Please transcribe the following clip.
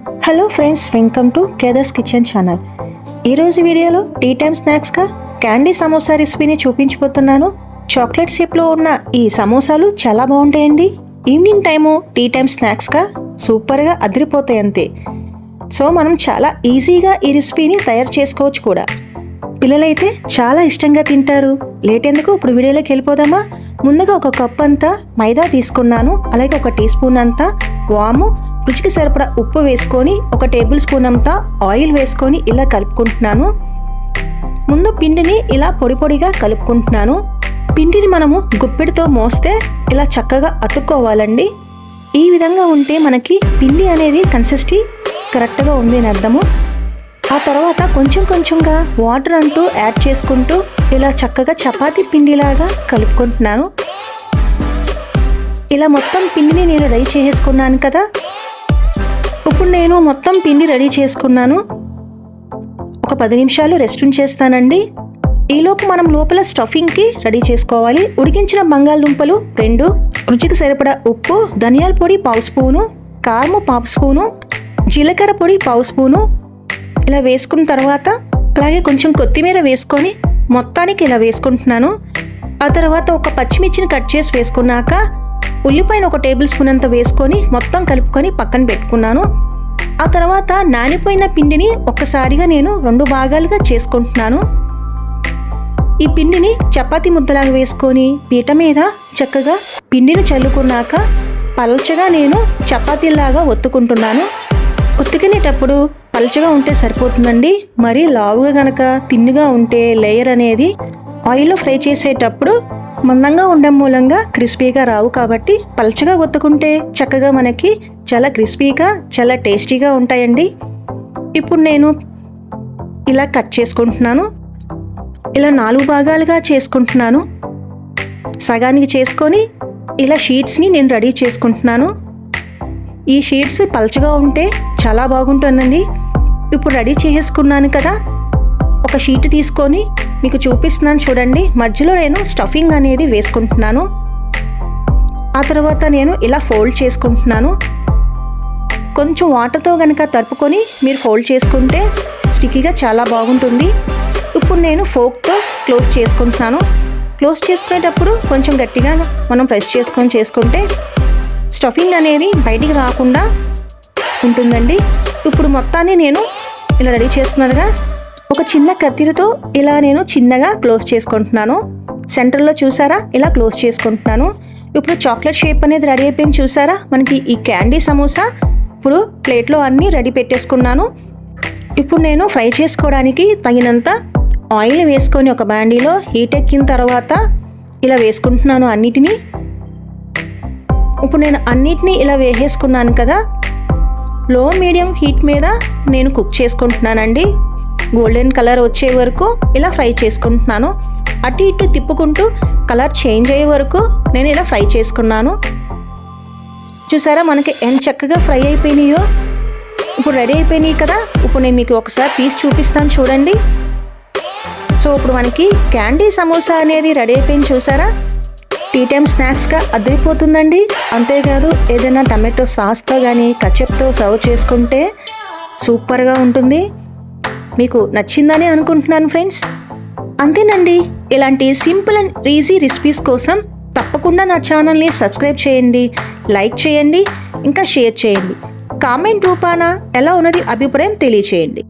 Hello friends, welcome to Kedar's kitchen channel. ఈరోజు వీడియోలో tea time స్నాక్స్గా క్యాండీ సమోసా రెసిపీని చూపించబోతున్నాను. చాక్లెట్ షేప్లో ఉన్న ఈ సమోసాలు చాలా బాగుంటాయండి. ఈవినింగ్ టైము టీ టైమ్ స్నాక్స్గా సూపర్గా అదిరిపోతాయి అంతే. సో మనం చాలా ఈజీగా ఈ రెసిపీని తయారు చేసుకోవచ్చు కూడా. పిల్లలైతే చాలా ఇష్టంగా తింటారు. లేట్ ఎందుకు, ఇప్పుడు వీడియోలోకి వెళ్ళిపోదామా. ముందుగా ఒక కప్ అంతా మైదా తీసుకున్నాను. అలాగే ఒక టీ స్పూన్ అంతా వాము, రుచికి సరిపడా ఉప్పు వేసుకొని, ఒక టేబుల్ స్పూన్ అంతా ఆయిల్ వేసుకొని ఇలా కలుపుకుంటున్నాను. ముందు పిండిని ఇలా పొడి పొడిగా కలుపుకుంటున్నాను. పిండిని మనము గుప్పెడితో మోస్తే ఇలా చక్కగా అతుక్కోవాలండి. ఈ విధంగా ఉంటే మనకి పిండి అనేది కన్సిస్టెన్సీ కరెక్ట్గా ఉంది అని అర్థము. ఆ తర్వాత కొంచెం కొంచెంగా వాటర్ అంటూ యాడ్ చేసుకుంటూ ఇలా చక్కగా చపాతీ పిండిలాగా కలుపుకుంటున్నాను. ఇలా మొత్తం పిండిని నేను రెడీ చేసుకున్నాను కదా. ఇప్పుడు నేను మొత్తం పిండి రెడీ చేసుకున్నాను. ఒక 10 నిమిషాలు రెస్ట్ ఉంచేస్తానండి. ఈలోపు మనం లోపల స్టఫింగ్కి రెడీ చేసుకోవాలి. ఉడికించిన బంగాళదుంపలు 2, రుచికి సరిపడా ఉప్పు, ధనియాల పొడి 1/2 స్పూను, కారము 1/2 స్పూను, జీలకర్ర పొడి 1/2 స్పూను ఇలా వేసుకున్న తర్వాత అలాగే కొంచెం కొత్తిమీర వేసుకొని మొత్తానికి ఇలా వేసుకుంటున్నాను. ఆ తర్వాత ఒక పచ్చిమిర్చిని కట్ చేసి వేసుకున్నాక ఉల్లిపాయను ఒక టేబుల్ స్పూన్ అంత వేసుకొని మొత్తం కలుపుకొని పక్కన పెట్టుకున్నాను. ఆ తర్వాత నానిపోయిన పిండిని ఒక్కసారిగా నేను 2 భాగాలుగా చేసుకుంటున్నాను. ఈ పిండిని చపాతీ ముద్దలాగా వేసుకొని పీట మీద చక్కగా పిండిని చల్లుకున్నాక పల్చగా నేను చపాతీలాగా ఒత్తుకుంటున్నాను. ఒత్తుకునేటప్పుడు పల్చగా ఉంటే సరిపోతుందండి. మరీ లావుగా గనక తిన్నుగా ఉంటే లేయర్ అనేది ఆయిల్లో ఫ్రై చేసేటప్పుడు మందంగా ఉండడం మూలంగా క్రిస్పీగా రావు. కాబట్టి పల్చగా ఒత్తుకుంటే చక్కగా మనకి చాలా క్రిస్పీగా చాలా టేస్టీగా ఉంటాయండి. ఇప్పుడు నేను ఇలా కట్ చేసుకుంటున్నాను. ఇలా 4 భాగాలుగా చేసుకుంటున్నాను. సగానికి చేసుకొని ఇలా షీట్స్ని నేను రెడీ చేసుకుంటున్నాను. ఈ షీట్స్ పల్చగా ఉంటే చాలా బాగుంటుందండి. ఇప్పుడు రెడీ చేసుకున్నాను కదా. ఒక షీట్ తీసుకొని మీకు చూపిస్తున్నాను చూడండి. మధ్యలో నేను స్టఫింగ్ అనేది వేసుకుంటున్నాను. ఆ తర్వాత నేను ఇలా ఫోల్డ్ చేసుకుంటున్నాను. కొంచెం వాటర్తో కనుక తడుపుకొని మీరు ఫోల్డ్ చేసుకుంటే స్టిక్కీగా చాలా బాగుంటుంది. ఇప్పుడు నేను ఫోక్తో క్లోజ్ చేసుకుంటున్నాను. క్లోజ్ చేసుకునేటప్పుడు కొంచెం గట్టిగా మనం ప్రెస్ చేసుకుంటే స్టఫింగ్ అనేది బయటికి రాకుండా ఉంటుందండి. ఇప్పుడు మొత్తాన్ని నేను ఇలా రెడీ చేసుకున్నానుగా. ఒక చిన్న కత్తిరితో ఇలా నేను చిన్నగా క్లోజ్ చేసుకుంటున్నాను. సెంటర్లో చూసారా, ఇలా క్లోజ్ చేసుకుంటున్నాను. ఇప్పుడు చాక్లెట్ షేప్ అనేది రెడీ అయిపోయింది చూసారా. మనకి ఈ క్యాండీ సమోసా ఇప్పుడు ప్లేట్లో అన్నీ రెడీ పెట్టేసుకున్నాను. ఇప్పుడు నేను ఫ్రై చేసుకోవడానికి తగినంత ఆయిల్ వేసుకొని ఒక బాండీలో హీట్ ఎక్కిన తర్వాత ఇలా వేసుకుంటున్నాను అన్నిటినీ. ఇప్పుడు నేను అన్నిటినీ ఇలా వేసేసుకున్నాను కదా. లో మీడియం హీట్ మీద నేను కుక్ చేసుకుంటున్నానండి. గోల్డెన్ కలర్ వచ్చే వరకు ఇలా ఫ్రై చేసుకుంటున్నాను. అటు ఇటు తిప్పుకుంటూ కలర్ చేంజ్ అయ్యే వరకు నేను ఇలా ఫ్రై చేసుకున్నాను. చూసారా మనకి ఎంత చక్కగా ఫ్రై అయిపోయినాయో. ఇప్పుడు రెడీ అయిపోయినాయి కదా. ఇప్పుడు నేను మీకు ఒకసారి తీసి చూపిస్తాను చూడండి. సో ఇప్పుడు మనకి క్యాండీ సమోసా అనేది రెడీ అయిపోయింది చూసారా. టీ టైమ్ స్నాక్స్గా అదిరిపోతుందండి. అంతేకాదు ఏదైనా టమాటో సాస్తో కానీ కచప్తో సర్వ్ చేసుకుంటే సూపర్గా ఉంటుంది. మీకు నచ్చిందని అనుకుంటున్నాను ఫ్రెండ్స్. అంతేనండి. ఇలాంటి సింపుల్ అండ్ ఈజీ రెసిపీస్ కోసం తప్పకుండా నా ఛానల్ని సబ్స్క్రైబ్ చేయండి, లైక్ చేయండి, ఇంకా షేర్ చేయండి. కామెంట్ రూపాన ఎలా ఉన్నది అభిప్రాయం తెలియచేయండి.